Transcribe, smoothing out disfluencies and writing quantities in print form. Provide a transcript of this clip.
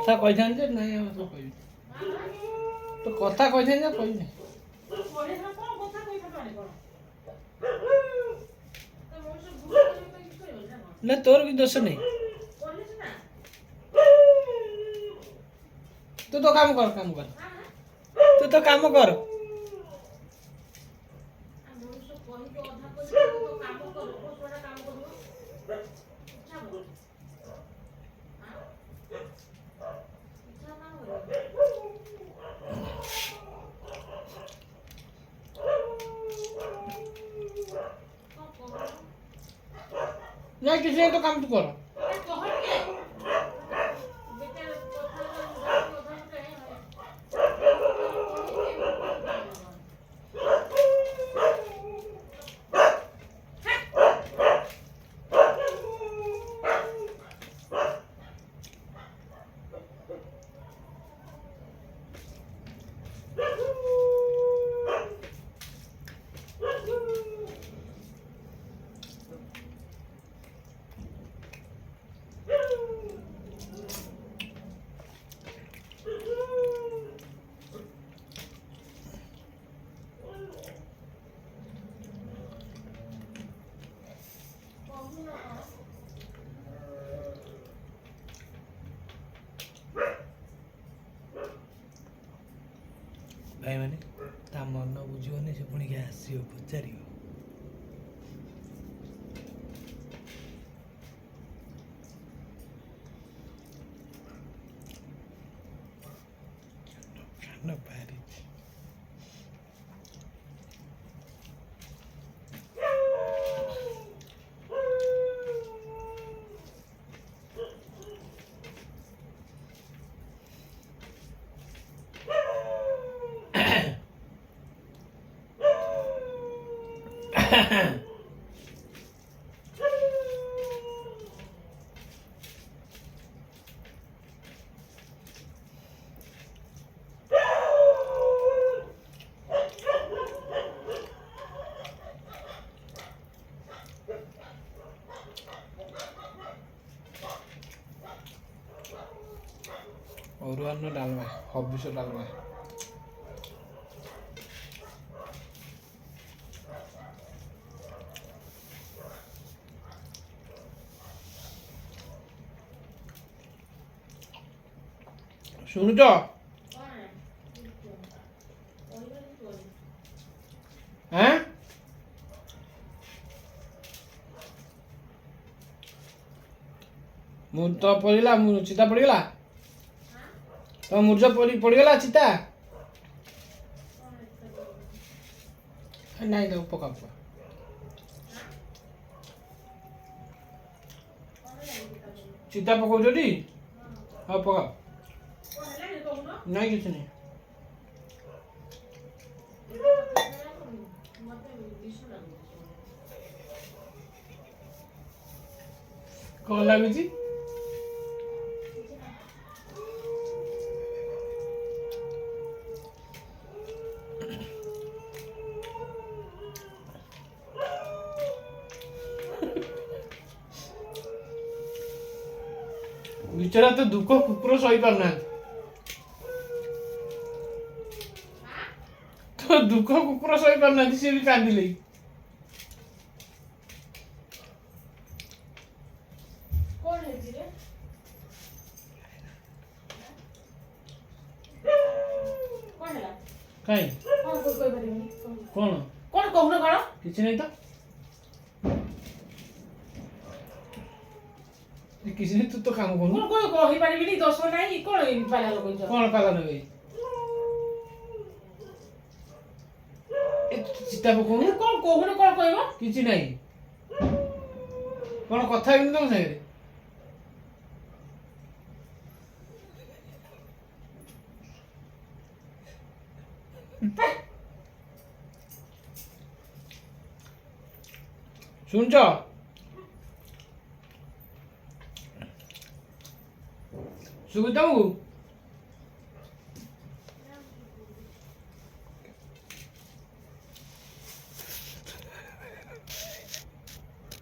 କଥା କହିଥାନ୍ତି ଯେ ନାଇଁ ଆଉ ତ କହିବି ତ କଥା କହିଥାନ୍ତି ଯେ କହିବି ନା ତୋର କିଛି ଦୋଷ ନାହିଁ ତୁ ତ କାମ କର ତୁ ତ କାମ କର नहीं किसी ने तो काम तो करो भाई मैंने ता मन बुझे से पुणी के आसो पचार और डालमा हबिष डालमा शुणुच हाँ मुझ तो पड़ा चिता पड़गला तो मुर्ज पड़गला चिता नहीं तो पका चिता पकाऊ हाँ पका नहीं किसी नहीं कौन लगी बिचारा तो दुख कुकुर सही पारना तो दुख कुकुर सही पारना सी भी कांदिले कहीं कौन कौन कहूना कौन किसी नहीं तो किसी ने तू तो काम कौन कोई कहि पारिबिनी दोष नाही कोन पाला लोक कोन पाला नबे ए चिता पकोन कोन कहूना कोन कहबो किछि नाही कोन कथा हेबिन तुम संगे सुनछ सुविधा